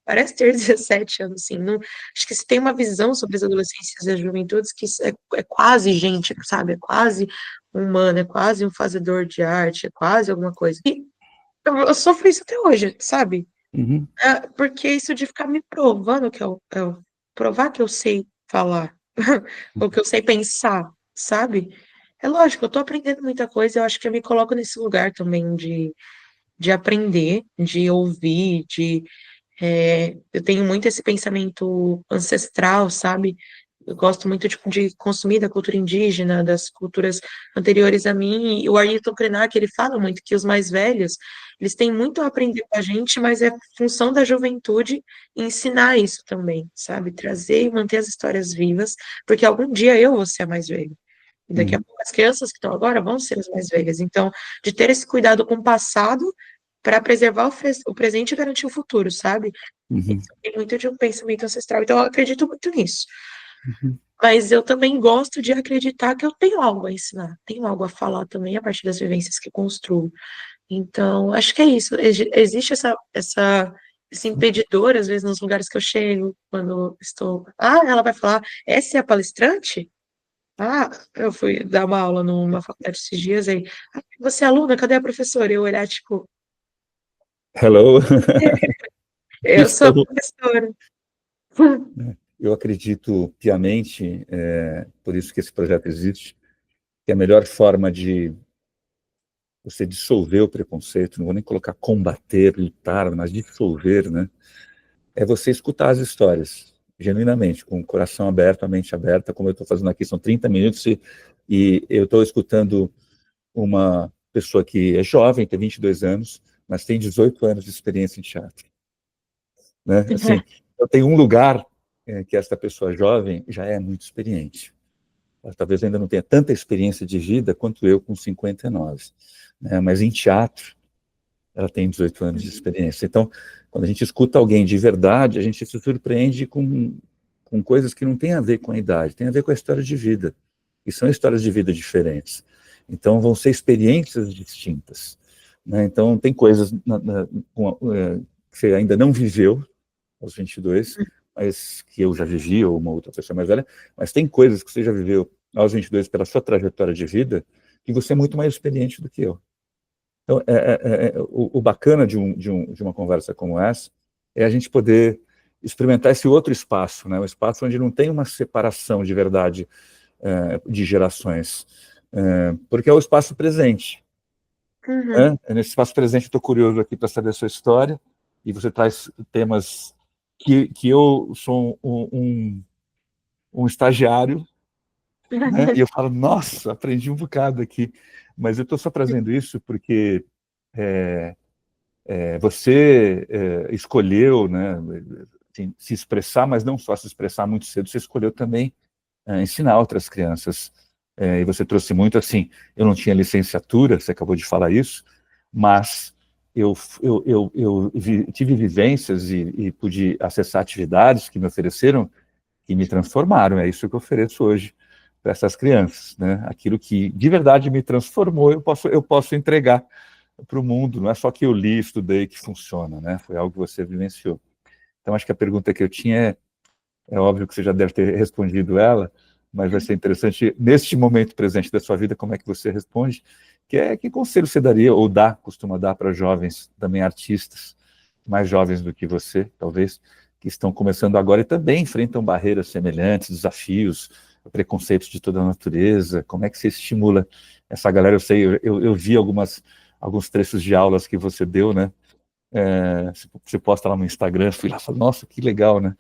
Parece ter 17 anos, sim. Não, acho que se tem uma visão sobre as adolescências e as juventudes que isso é quase gente, sabe? É quase humano, é quase um fazedor de arte, é quase alguma coisa. E eu sofro isso até hoje, sabe? uhum, Porque isso de ficar me provando que provar que eu sei falar, ou que eu sei pensar, sabe? É lógico, eu tô aprendendo muita coisa, eu acho que eu me coloco nesse lugar também de aprender, de ouvir, eu tenho muito esse pensamento ancestral, sabe? Eu gosto muito de consumir da cultura indígena, das culturas anteriores a mim. E o Ayrton Krenak, ele fala muito que os mais velhos, eles têm muito a aprender com a gente, mas é função da juventude ensinar isso também, sabe? Trazer e manter as histórias vivas, porque algum dia eu vou ser a mais velha. E daqui a uhum, pouco as crianças que estão agora vão ser as mais velhas. Então, de ter esse cuidado com o passado para preservar o presente e garantir o futuro, sabe? uhum, Isso tem muito de um pensamento ancestral. Então, eu acredito muito nisso. uhum, Mas eu também gosto de acreditar que eu tenho algo a ensinar, tenho algo a falar também a partir das vivências que construo. Então, acho que é isso. Existe esse impedidor, às vezes, nos lugares que eu chego, quando estou. Ah, ela vai falar, essa é a palestrante? Ah, eu fui dar uma aula numa faculdade esses dias aí. Ah, você é aluna? Cadê a professora? Eu olhar, tipo, hello, eu sou a estou. professora. Eu acredito piamente, por isso que esse projeto existe, que a melhor forma de você dissolver o preconceito, não vou nem colocar combater, lutar, mas dissolver, né? É você escutar as histórias, genuinamente, com o coração aberto, a mente aberta, como eu estou fazendo aqui, são 30 minutos e eu estou escutando uma pessoa que é jovem, tem 22 anos, mas tem 18 anos de experiência em teatro, né? Assim, eu tenho um lugar que esta pessoa jovem já é muito experiente. Ela talvez ainda não tenha tanta experiência de vida quanto eu com 59, né? Mas em teatro ela tem 18 anos de experiência. Então, quando a gente escuta alguém de verdade, a gente se surpreende com coisas que não têm a ver com a idade, tem a ver com a história de vida. E são histórias de vida diferentes. Então, vão ser experiências distintas, né? Então, tem coisas que você ainda não viveu aos 22, mas que eu já vivi, ou uma outra pessoa mais velha, mas tem coisas que você já viveu aos 22 pela sua trajetória de vida, que você é muito mais experiente do que eu. Então, o bacana de uma conversa como essa é a gente poder experimentar esse outro espaço, né? Um espaço onde não tem uma separação de verdade de gerações, porque é o espaço presente. Uhum. Né? Nesse espaço presente, estou curioso aqui para saber a sua história, e você traz temas que eu sou um estagiário, né? E eu falo, nossa, aprendi um bocado aqui, mas eu estou só trazendo isso porque você escolheu, né, assim, se expressar, mas não só se expressar muito cedo, você escolheu também ensinar outras crianças. E você trouxe muito assim, eu não tinha licenciatura, você acabou de falar isso, mas eu tive vivências e pude acessar atividades que me ofereceram, que me transformaram. É isso que eu ofereço hoje para essas crianças, né? Aquilo que de verdade me transformou, eu posso entregar para o mundo. Não é só que eu li, estudei, que funciona, né? Foi algo que você vivenciou. Então, acho que a pergunta que eu tinha é óbvio que você já deve ter respondido ela, mas vai ser interessante, neste momento presente da sua vida, como é que você responde, que conselho você daria, ou costuma dar para jovens, também artistas, mais jovens do que você, talvez, que estão começando agora e também enfrentam barreiras semelhantes, desafios, preconceitos de toda a natureza. Como é que você estimula essa galera? Eu sei, eu vi alguns trechos de aulas que você deu, né? Você posta lá no Instagram, fui lá e falei, nossa, que legal, né?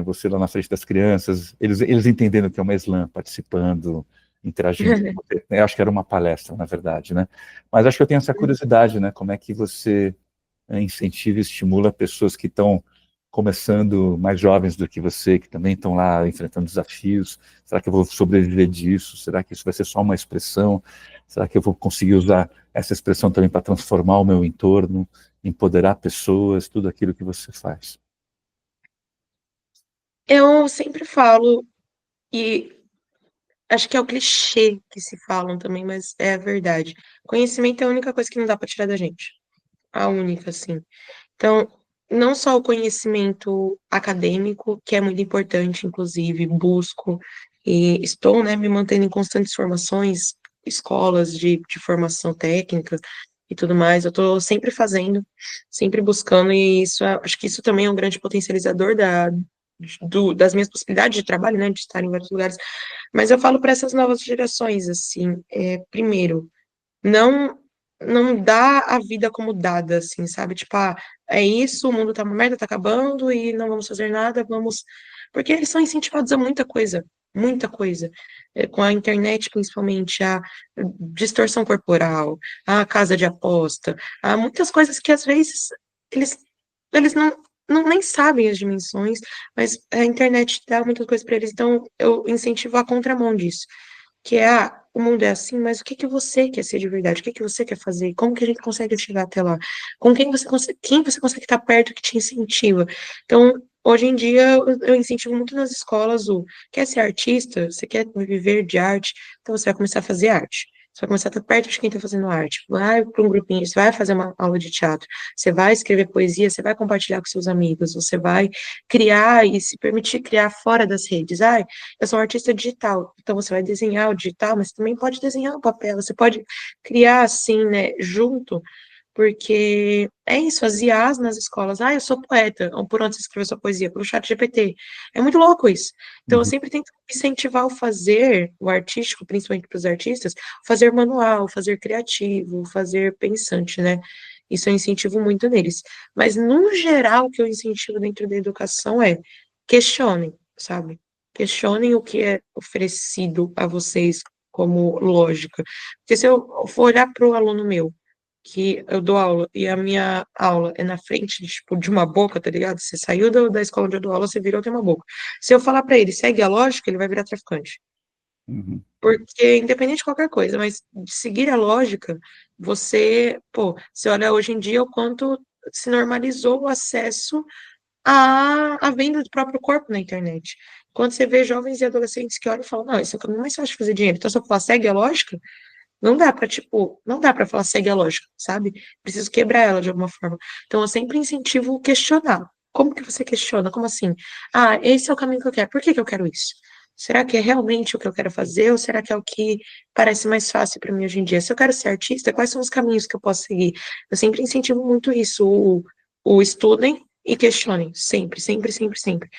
Você lá na frente das crianças, eles entendendo que é uma slam, participando, interagindo com você. Eu acho que era uma palestra, na verdade, né? Mas acho que eu tenho essa curiosidade, né? Como é que você incentiva e estimula pessoas que estão começando, mais jovens do que você, que também estão lá enfrentando desafios? Será que eu vou sobreviver disso? Será que isso vai ser só uma expressão? Será que eu vou conseguir usar essa expressão também para transformar o meu entorno, empoderar pessoas, tudo aquilo que você faz? Eu sempre falo, e acho que é o clichê que se falam também, mas é a verdade. Conhecimento é a única coisa que não dá para tirar da gente. A única, assim. Então, não só o conhecimento acadêmico, que é muito importante, inclusive, busco e estou, né, me mantendo em constantes formações, escolas de formação técnica e tudo mais. Eu estou sempre fazendo, sempre buscando, e acho que isso também é um grande potencializador das minhas possibilidades de trabalho, né, de estar em vários lugares. Mas eu falo para essas novas gerações, assim, primeiro, não não dá a vida como dada, assim, sabe? Tipo, é isso, o mundo tá uma merda, tá acabando e não vamos fazer nada, vamos. Porque eles são incentivados a muita coisa, muita coisa. Com a internet, principalmente, a distorção corporal, a casa de aposta, há muitas coisas que às vezes eles, eles não nem sabem as dimensões, mas a internet dá muitas coisas para eles, então eu incentivo a contramão disso que é, o mundo é assim, mas o que que você quer ser de verdade? O que que você quer fazer? Como que a gente consegue chegar até lá? Com quem você consegue estar perto que te incentiva? Então, hoje em dia, eu incentivo muito nas escolas quer ser artista? Você quer viver de arte? Então, você vai começar a fazer arte. Você vai começar a estar perto de quem está fazendo arte. Vai para um grupinho, você vai fazer uma aula de teatro, você vai escrever poesia, você vai compartilhar com seus amigos, você vai criar e se permitir criar fora das redes. Eu sou um artista digital, então você vai desenhar o digital, mas você também pode desenhar o papel, você pode criar assim, né, junto, porque é isso, as IAs nas escolas, eu sou poeta, ou por onde você escreveu sua poesia? Pelo chat GPT. É muito louco isso. Então eu Uhum. sempre tento incentivar o fazer, o artístico, principalmente para os artistas, fazer manual, fazer criativo, fazer pensante, né? Isso eu incentivo muito neles. Mas, no geral, o que eu incentivo dentro da educação é questionem, sabe? Questionem o que é oferecido a vocês como lógica. Porque se eu for olhar para o aluno meu, que eu dou aula, e a minha aula é na frente, tipo, de uma boca, tá ligado? Você saiu da escola onde eu dou aula, você virou, tem uma boca. Se eu falar para ele, segue a lógica, ele vai virar traficante. Uhum. Porque, independente de qualquer coisa, mas de seguir a lógica, você olha hoje em dia o quanto se normalizou o acesso a venda do próprio corpo na internet. Quando você vê jovens e adolescentes que olham e falam, não, isso é o caminho mais fácil de fazer dinheiro. Então, se eu falar segue a lógica, não dá pra falar segue a lógica, sabe? Preciso quebrar ela de alguma forma. Então, eu sempre incentivo questionar. Como que você questiona? Como assim? Ah, esse é o caminho que eu quero. Por que que eu quero isso? Será que é realmente o que eu quero fazer ou será que é o que parece mais fácil para mim hoje em dia? Se eu quero ser artista, quais são os caminhos que eu posso seguir? Eu sempre incentivo muito isso, o estudem e questionem, sempre, sempre, sempre, sempre.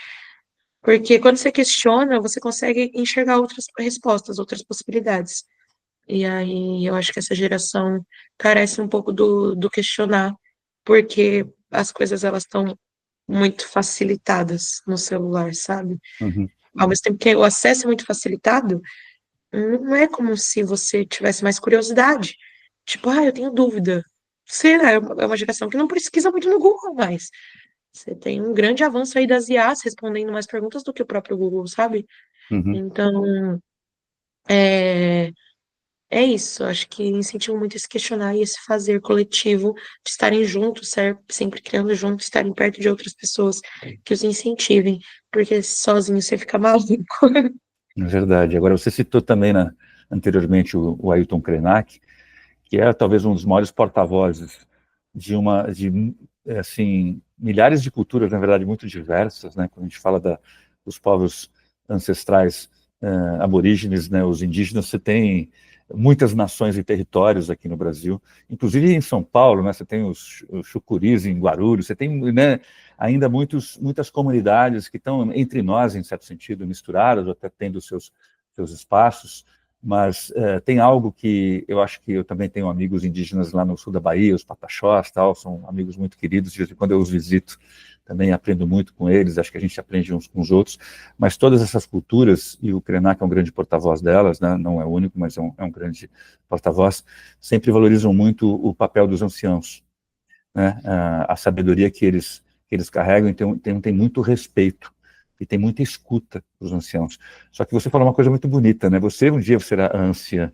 Porque quando você questiona, você consegue enxergar outras respostas, outras possibilidades. E aí eu acho que essa geração carece um pouco do questionar, porque as coisas elas estão muito facilitadas no celular, sabe? Uhum, Ao mesmo tempo que o acesso é muito facilitado, não é como se você tivesse mais curiosidade. Tipo, ah, eu tenho dúvida. Será? É uma geração que não pesquisa muito no Google mais. Você tem um grande avanço aí das IAs respondendo mais perguntas do que o próprio Google, sabe? uhum. Então, é, é isso. Acho que incentivo muito esse questionar e esse fazer coletivo de estarem juntos, sempre criando juntos, estarem perto de outras pessoas que os incentivem, porque sozinho você fica maluco. É verdade. Agora, você citou também anteriormente o Ailton Krenak, que é talvez um dos maiores porta-vozes de assim, milhares de culturas, na verdade, muito diversas, né? Quando a gente fala dos povos ancestrais aborígenes, né? Os indígenas, você tem muitas nações e territórios aqui no Brasil, inclusive em São Paulo, né? Você tem os chucuris em Guarulhos, você tem, né, ainda muitas comunidades que estão entre nós, em certo sentido, misturadas, ou até tendo seus espaços, mas tem algo que eu acho que eu também tenho amigos indígenas lá no sul da Bahia, os Pataxós, tal, são amigos muito queridos, de vez em quando eu os visito, também aprendo muito com eles, acho que a gente aprende uns com os outros, mas todas essas culturas, e o Krenak é um grande porta-voz delas, né, não é o único, mas é um grande porta-voz, sempre valorizam muito o papel dos anciãos, né, a sabedoria que eles carregam, e tem muito respeito, e tem muita escuta dos anciãos. Só que você falou uma coisa muito bonita, né? Você um dia será a anciã,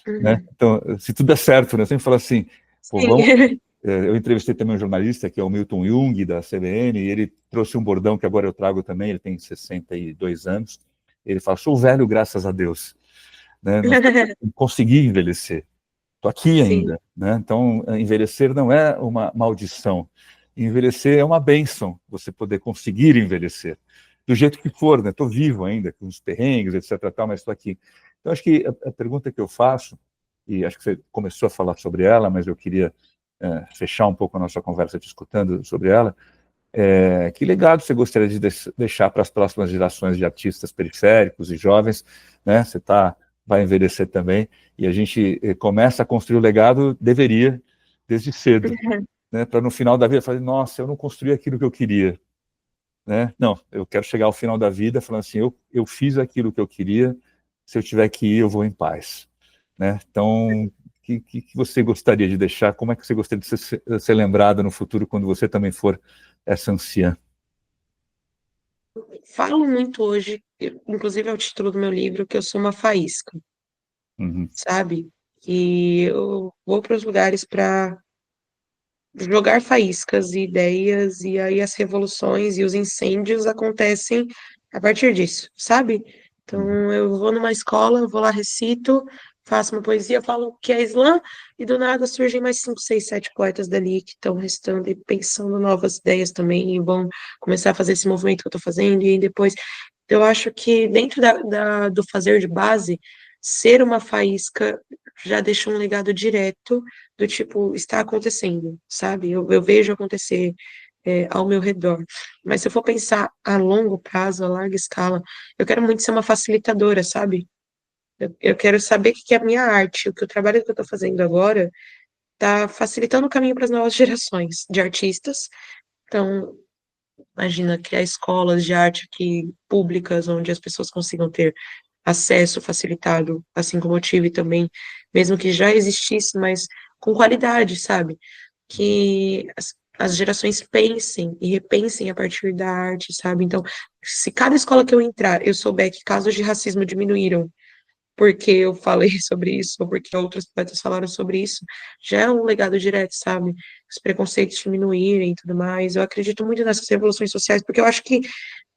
né? Uhum. Então, se tudo der certo, né? Eu sempre falo assim, pô, vamos. Sim. Eu entrevistei também um jornalista que é o Milton Jung da CBN, e ele trouxe um bordão que agora eu trago também. Ele tem 62 anos. Ele fala: "Sou velho, graças a Deus, né? Nós consegui envelhecer. Estou aqui Sim. ainda, né? Então, envelhecer não é uma maldição. Envelhecer é uma bênção, você poder conseguir envelhecer. Do jeito que for, né? Estou vivo ainda, com os perrengues, etc, tal, mas estou aqui. Então, acho que a pergunta que eu faço, e acho que você começou a falar sobre ela, mas eu queria fechar um pouco a nossa conversa discutindo sobre ela, que legado você gostaria de deixar para as próximas gerações de artistas periféricos e jovens, né? Vai envelhecer também, e a gente começa a construir o legado, deveria, desde cedo, né? Para no final da vida falar, nossa, eu não construí aquilo que eu queria, né? Não, eu quero chegar ao final da vida falando assim, eu fiz aquilo que eu queria, se eu tiver que ir, eu vou em paz, né? Então, o que você gostaria de deixar? Como é que você gostaria de ser lembrada no futuro, quando você também for essa anciã? Falo muito hoje, inclusive é o título do meu livro, que eu sou uma faísca, Uhum, sabe? E eu vou para os lugares para jogar faíscas e ideias, e aí as revoluções e os incêndios acontecem a partir disso, sabe? uhum, Então eu vou numa escola, eu vou lá, recito, faço uma poesia, falo que é Islã, e do nada surgem mais 5, 6, 7 poetas dali que estão recitando e pensando novas ideias também, e vão começar a fazer esse movimento que eu estou fazendo, e aí depois eu acho que dentro do fazer de base, ser uma faísca já deixa um legado direto do tipo, está acontecendo, sabe? Eu vejo acontecer ao meu redor. Mas se eu for pensar a longo prazo, a larga escala, eu quero muito ser uma facilitadora, sabe? Eu quero saber o que é a minha arte, o trabalho que eu estou fazendo agora está facilitando o caminho para as novas gerações de artistas. Então, imagina criar escolas de arte públicas, onde as pessoas consigam ter acesso facilitado, assim como eu tive também, mesmo que já existisse, mas com qualidade, sabe? Que as gerações pensem e repensem a partir da arte, sabe? Então, se cada escola que eu entrar, eu souber que casos de racismo diminuíram porque eu falei sobre isso, ou porque outros poetas falaram sobre isso, já é um legado direto, sabe? Os preconceitos diminuírem e tudo mais. Eu acredito muito nessas revoluções sociais, porque eu acho que,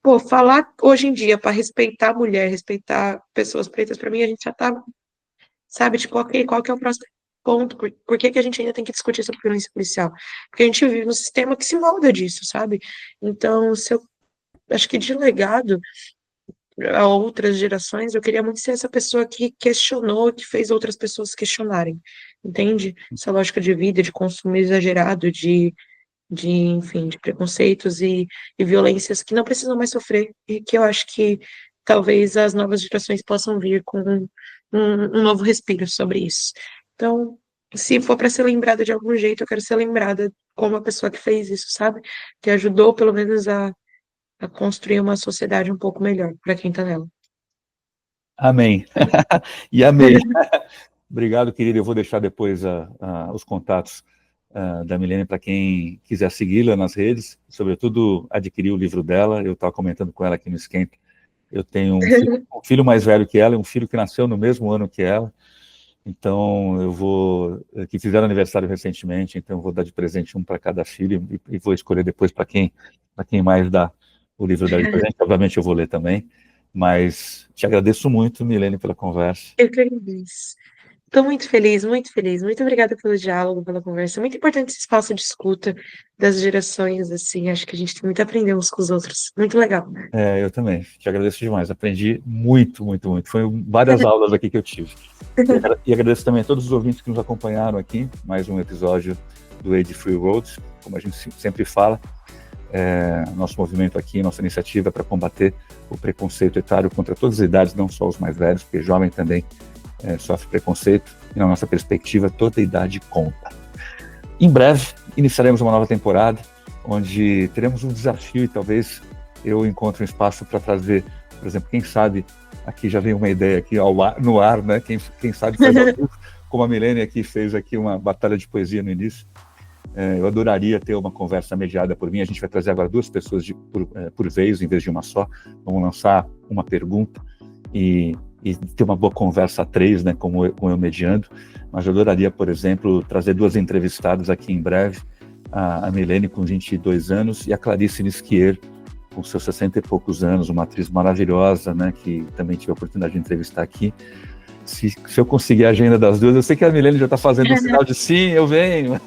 pô, falar hoje em dia para respeitar a mulher, respeitar pessoas pretas, para mim a gente já tá, sabe? Tipo, ok, qual que é o próximo? ponto, por que que a gente ainda tem que discutir sobre violência policial? Porque a gente vive num sistema que se molda disso, sabe? Então, se eu acho que de legado a outras gerações, eu queria muito ser essa pessoa que questionou, que fez outras pessoas questionarem, entende? Essa lógica de vida, de consumo exagerado, enfim, de preconceitos e violências que não precisam mais sofrer, e que eu acho que talvez as novas gerações possam vir com um novo respiro sobre isso. Então, se for para ser lembrada de algum jeito, eu quero ser lembrada como a pessoa que fez isso, sabe? Que ajudou, pelo menos, a construir uma sociedade um pouco melhor para quem está nela. Amém. E amei. Obrigado, querido. Eu vou deixar depois os contatos da Milene para quem quiser segui-la nas redes, sobretudo adquirir o livro dela. Eu estava comentando com ela aqui no Esquenta. Eu tenho um filho mais velho que ela, um filho que nasceu no mesmo ano que ela. Então, que fizeram aniversário recentemente, então eu vou dar de presente um para cada filho e vou escolher depois para quem mais dá o livro dela de presente. Obviamente eu vou ler também, mas te agradeço muito, Milene, pela conversa. Eu que agradeço. Estou muito feliz, muito feliz. Muito obrigada pelo diálogo, pela conversa. É muito importante esse espaço de escuta das gerações, assim. Acho que a gente tem muito a aprender uns com os outros. Muito legal. Eu também. Te agradeço demais. Aprendi muito, muito, muito. Foi várias aulas aqui que eu tive. E agradeço também a todos os ouvintes que nos acompanharam aqui. Mais um episódio do Age Free Roads. Como a gente sempre fala, nosso movimento aqui, nossa iniciativa é para combater o preconceito etário contra todas as idades, não só os mais velhos, porque jovem também sofre preconceito, e na nossa perspectiva, toda idade conta. Em breve, iniciaremos uma nova temporada, onde teremos um desafio e talvez eu encontre um espaço para trazer, por exemplo, quem sabe, aqui já veio uma ideia aqui no ar, né? Quem sabe faz ao vivo, como a Milene aqui fez aqui uma batalha de poesia no início. Eu adoraria ter uma conversa mediada por mim. A gente vai trazer agora 2 pessoas por vez, em vez de uma só. Vamos lançar uma pergunta e ter uma boa conversa a 3, né, com eu mediando. Mas eu adoraria, por exemplo, trazer 2 entrevistadas aqui em breve, a Milene com 22 anos e a Clarice Nisquier com seus 60 e poucos anos, uma atriz maravilhosa, né, que também tive a oportunidade de entrevistar aqui. Se eu conseguir a agenda das 2, eu sei que a Milene já está fazendo um sinal de sim, eu venho.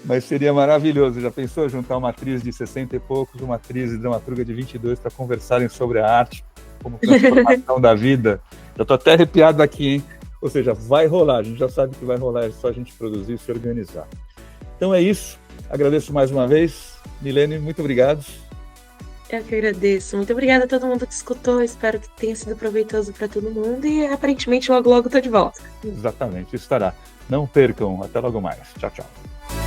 Mas seria maravilhoso. Já pensou juntar uma atriz de 60 e poucos, uma atriz e dramaturga de 22 para conversarem sobre a arte como transformação da vida? Já estou até arrepiado aqui, hein? Ou seja, vai rolar, a gente já sabe que vai rolar, é só a gente produzir e se organizar. Então é isso, agradeço mais uma vez. Milene, muito obrigado. Eu que agradeço. Muito obrigada a todo mundo que escutou. Espero que tenha sido proveitoso para todo mundo e aparentemente logo logo estou de volta. Exatamente, estará. Não percam, até logo mais. Tchau, tchau.